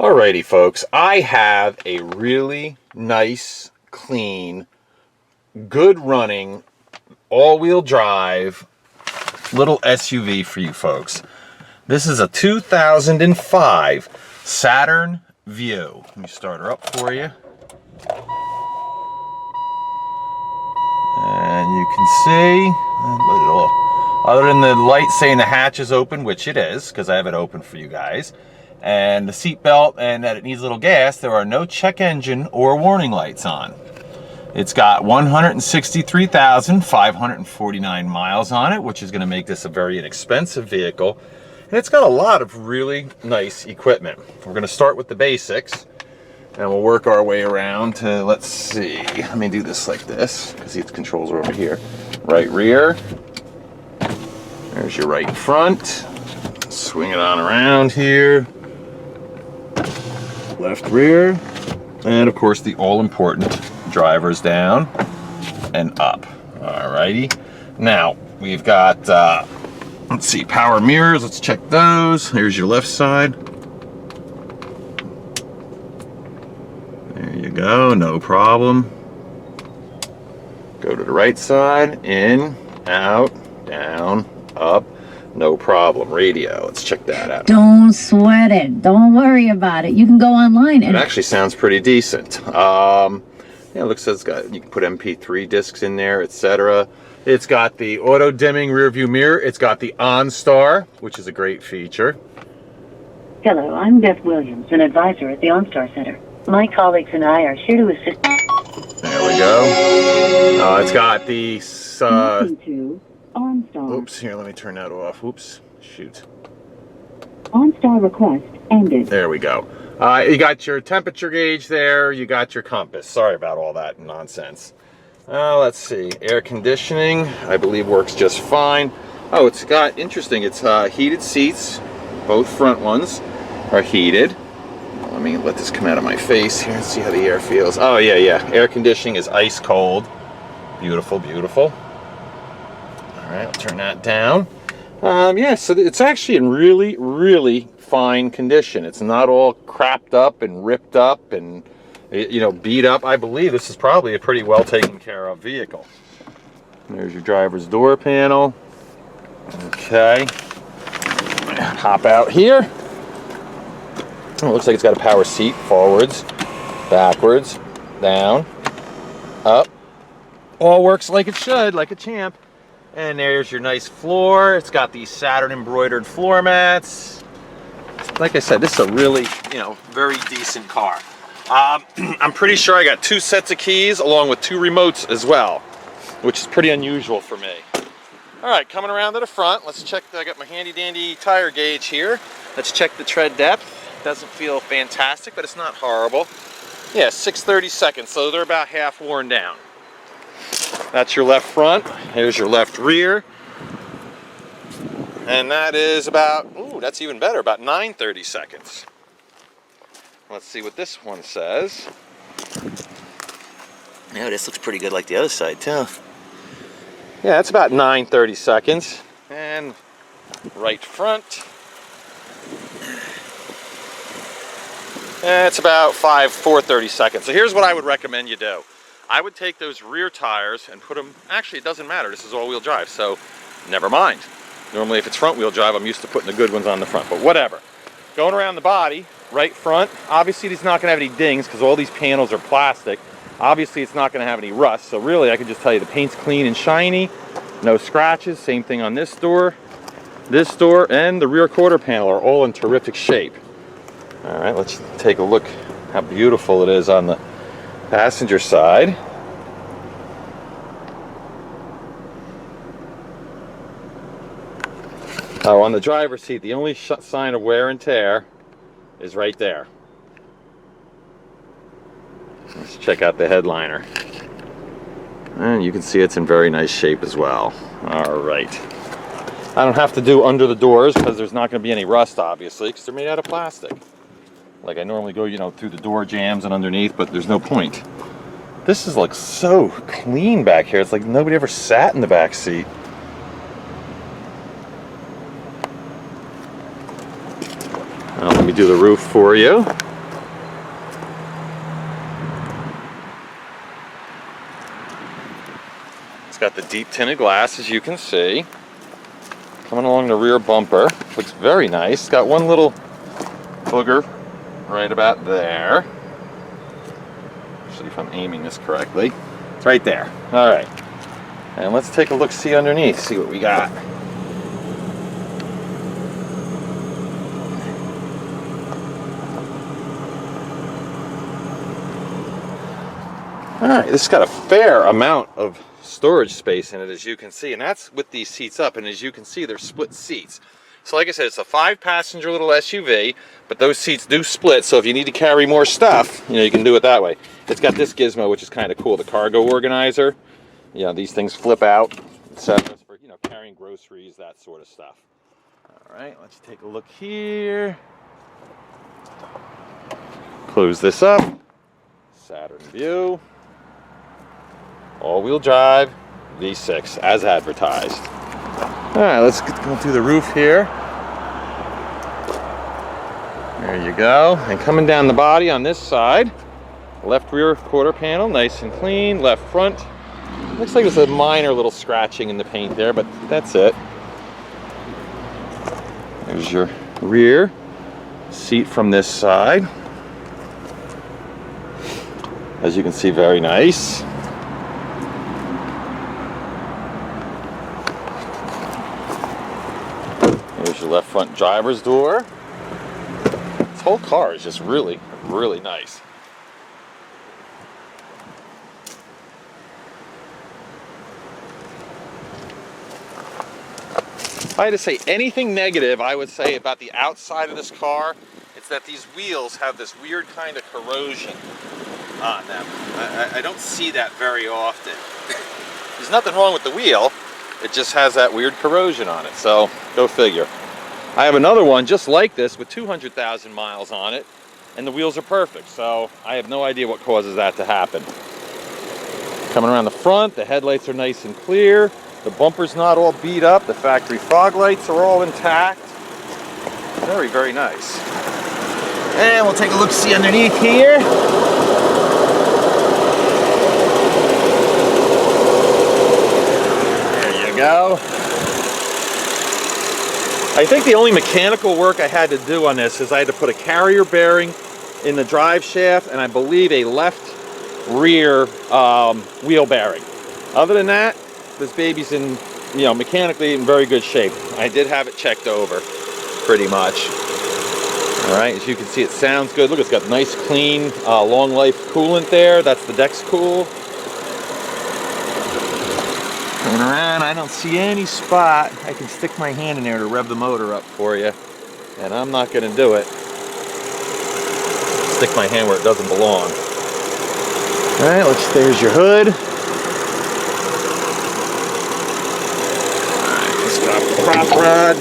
Alrighty folks, I have a really nice, clean, good running, all-wheel drive little SUV for you folks. This is a 2005 Saturn Vue. Let me start her up for you. And you can see, other than the light saying the hatch is open, which it is, because I have it open for you guys, and the seat belt and that it needs a little gas, there are no check engine or warning lights on. It's got 163,549 miles on it, which is going to make this a very inexpensive vehicle. And it's got a lot of really nice equipment. We're going to start with the basics, and we'll work our way around to, let's see, let me do this like this, because the controls are over here. Right rear, there's your right front, swing it on around here, left rear, and of course the all-important drivers down and up. Alrighty, now we've got let's see, power mirrors, let's check those. Here's your left side. There you go, no problem. Go to the right side, in, out, down, up, no problem. Radio, let's check that out. Don't sweat it. Don't worry about it. You can go online and it actually sounds pretty decent. Yeah, it looks like it's got, you can put MP3 discs in there, etc. It's got the auto dimming rear view mirror. It's got the OnStar, which is a great feature. Hello, I'm Beth Williams, an advisor at the OnStar Center. My colleagues and I are here to assist. There we go. It's got the OnStar. Oops, here, let me turn that off. Oops, shoot. OnStar request ended. There we go. You got your temperature gauge there. You got your compass. Sorry about all that nonsense. Let's see. Air conditioning, I believe, works just fine. Oh, it's got, interesting, it's heated seats. Both front ones are heated. Let me let this come out of my face here and see how the air feels. Oh, yeah. Air conditioning is ice cold. Beautiful, beautiful. All right, I'll turn that down. Yeah, so it's actually in really, really fine condition. It's not all crapped up and ripped up and, you know, beat up. I believe this is probably a pretty well taken care of vehicle. There's your driver's door panel. Okay. Hop out here. Oh, it looks like it's got a power seat, forwards, backwards, down, up. All works like it should, like a champ. And there's your nice floor. It's got these Saturn embroidered floor mats. Like I said, this is a really, you know, very decent car. I'm pretty sure I got 2 sets of keys along with 2 remotes as well, which is pretty unusual for me. All right, coming around to the front, let's check. I got my handy dandy tire gauge here. Let's check the tread depth. Doesn't feel fantastic, but it's not horrible. Yeah, 6/32, so they're about half worn down. That's your left front. Here's your left rear. And that is about, ooh, that's even better, about 9/32. Let's see what this one says. Yeah, this looks pretty good like the other side too. Yeah, it's about 9/32. And right front. It's about 4/32. So here's what I would recommend you do. I would take those rear tires and put them, actually it doesn't matter, this is all-wheel drive, so never mind. Normally if it's front-wheel drive, I'm used to putting the good ones on the front, but whatever. Going around the body, right front, obviously it's not going to have any dings because all these panels are plastic. Obviously it's not going to have any rust, so really I can just tell you the paint's clean and shiny, no scratches. Same thing on this door, and the rear quarter panel are all in terrific shape. All right, let's take a look how beautiful it is on the passenger side. Oh, on the driver's seat, the only sign of wear and tear is right there. Let's check out the headliner. And you can see it's in very nice shape as well. All right. I don't have to do under the doors because there's not going to be any rust, obviously, because they're made out of plastic. Like I normally go, you know, through the door jambs and underneath, but there's no point. This is like so clean back here. It's like nobody ever sat in the back seat. Let me do the roof for you. got the deep tinted glass, as you can see. Coming along the rear bumper. Looks very nice. Got one little booger right about there. Actually, if I'm aiming this correctly. It's right there. Alright. And let's take a look, see underneath, see what we got. Alright, this has got a fair amount of storage space in it, as you can see, and that's with these seats up, and as you can see, they're split seats. So like I said, it's a 5-passenger little SUV, but those seats do split, so if you need to carry more stuff, you know, you can do it that way. It's got this gizmo, which is kind of cool, the cargo organizer. You know, these things flip out, etc. for, you know, carrying groceries, that sort of stuff. Alright, let's take a look here. Close this up. Saturn Vue. All-wheel drive, V6, as advertised. Alright, let's go through the roof here. There you go. And coming down the body on this side, left rear quarter panel, nice and clean. Left front, looks like there's a minor little scratching in the paint there, but that's it. There's your rear seat from this side. As you can see, very nice. Here's your left front driver's door. This whole car is just really, really nice. If I had to say anything negative, I would say about the outside of this car, it's that these wheels have this weird kind of corrosion on them. I don't see that very often. There's nothing wrong with the wheel, it just has that weird corrosion on it, so go figure. I have another one just like this with 200,000 miles on it, and the wheels are perfect, so I have no idea what causes that to happen. Coming around the front, the headlights are nice and clear, the bumper's not all beat up, the factory fog lights are all intact. Very, very nice. And we'll take a look, see underneath here. There you go. I think the only mechanical work I had to do on this is I had to put a carrier bearing in the drive shaft, and I believe a left rear wheel bearing. Other than that, this baby's in, you know, mechanically in very good shape. I did have it checked over, pretty much. All right, as you can see, it sounds good. Look, it's got nice, clean, long life coolant there. That's the Dex Cool. Turn around, I don't see any spot. I can stick my hand in there to rev the motor up for you, and I'm not going to do it. Stick my hand where it doesn't belong. All right, there's your hood. All right, let's got the prop rod.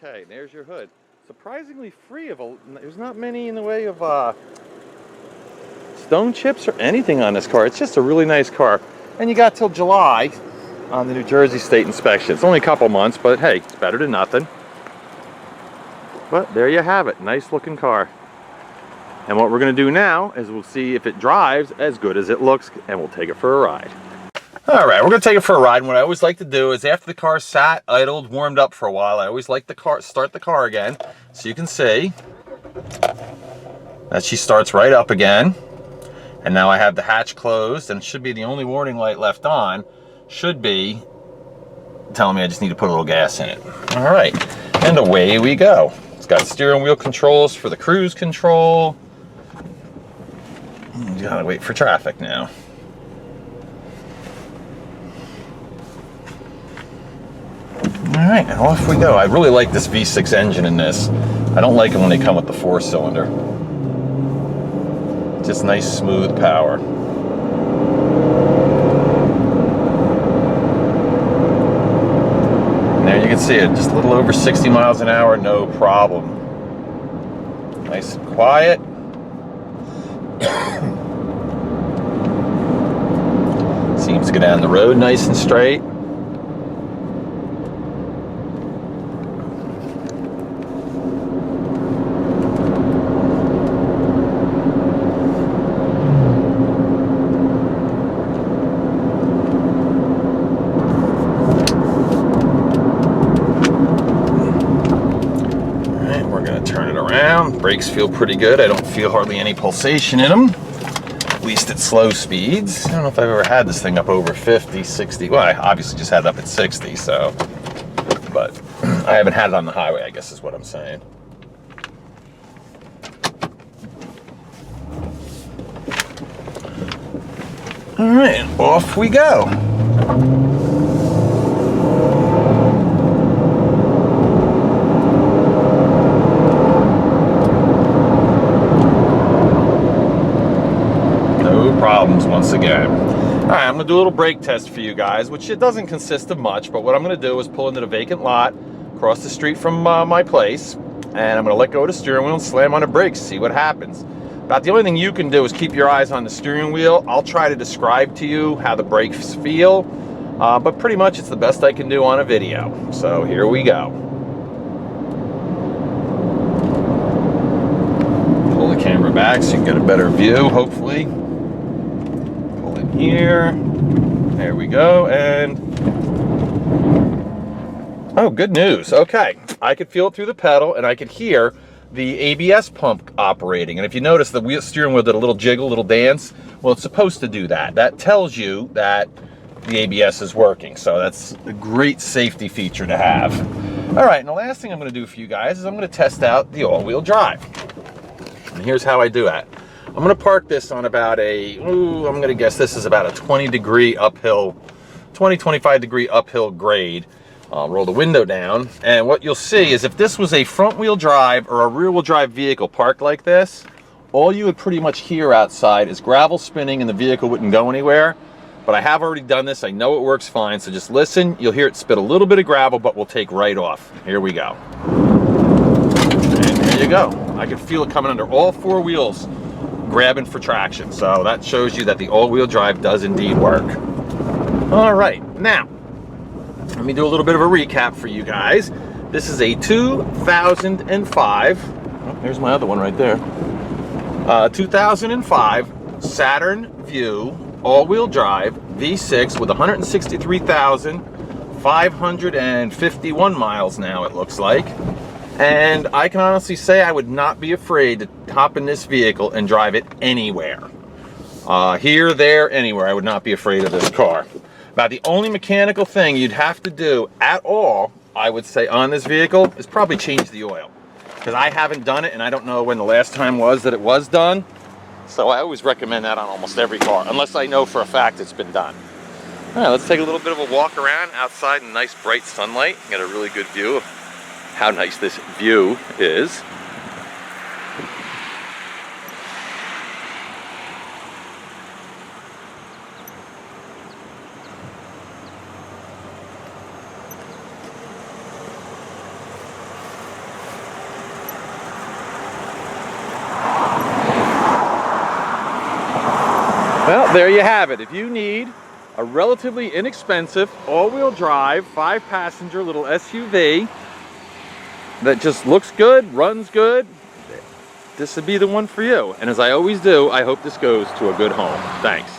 Okay, there's your hood. Surprisingly free of there's not many in the way of stone chips or anything on this car. It's just a really nice car. And you got till July on the New Jersey State inspection. It's only a couple months, but hey, it's better than nothing. But there you have it. Nice looking car. And what we're going to do now is we'll see if it drives as good as it looks, and we'll take it for a ride. All right, we're going to take it for a ride. And what I always like to do is after the car sat, idled, warmed up for a while, I always like to start the car again. So you can see that she starts right up again. And now I have the hatch closed, and it should be the only warning light left on, should be telling me I just need to put a little gas in it. All right, and away we go. It's got steering wheel controls for the cruise control. You gotta wait for traffic now. All right, now off we go. I really like this V6 engine in this. I don't like it when they come with the 4-cylinder. Just nice, smooth power. And there you can see it, just a little over 60 miles an hour, no problem. Nice and quiet. Seems to go down the road nice and straight. gonna turn it around. Brakes feel pretty good. I don't feel hardly any pulsation in them, at least at slow speeds. I don't know if I've ever had this thing up over 50, 60. Well, I obviously just had it up at 60, so, but I haven't had it on the highway, I guess is what I'm saying. All right, off we go. Problems once again. All right, I'm gonna do a little brake test for you guys, which it doesn't consist of much, but what I'm gonna do is pull into the vacant lot across the street from my place, and I'm gonna let go of the steering wheel and slam on the brakes, see what happens. About the only thing you can do is keep your eyes on the steering wheel. I'll try to describe to you how the brakes feel, but pretty much it's the best I can do on a video. So here we go. Pull the camera back so you can get a better view, hopefully. Here, there we go, and oh, good news. Okay, I could feel it through the pedal, and I could hear the ABS pump operating. And if you notice, the steering wheel did a little jiggle, little dance. Well, it's supposed to do that. That tells you that the ABS is working. So that's a great safety feature to have. All right, and the last thing I'm going to do for you guys is I'm going to test out the all-wheel drive. And here's how I do that. I'm going to park this on about I'm going to guess this is about a 25 degree uphill grade. Roll the window down, and what you'll see is if this was a front wheel drive or a rear wheel drive vehicle parked like this, all you would pretty much hear outside is gravel spinning and the vehicle wouldn't go anywhere. But I have already done this. I know it works fine, so just listen. You'll hear it spit a little bit of gravel, but we'll take right off. Here we go. And there you go. I can feel it coming under all four wheels, grabbing for traction. So that shows you that the all-wheel drive does indeed work. All right, now let me do a little bit of a recap for you guys. This is a 2005, oh, there's my other one right there, 2005 Saturn Vue all-wheel drive V6 with 163,551 miles now, it looks like. And I can honestly say I would not be afraid to hop in this vehicle and drive it anywhere. Here, there, anywhere. I would not be afraid of this car. About the only mechanical thing you'd have to do at all, I would say, on this vehicle is probably change the oil. Because I haven't done it, and I don't know when the last time was that it was done. So I always recommend that on almost every car, unless I know for a fact it's been done. All right, let's take a little bit of a walk around outside in nice bright sunlight. Get a really good view of how nice this view is. Well, there you have it. If you need a relatively inexpensive all-wheel drive, 5-passenger little SUV that just looks good, runs good, this would be the one for you. And as I always do, I hope this goes to a good home. Thanks.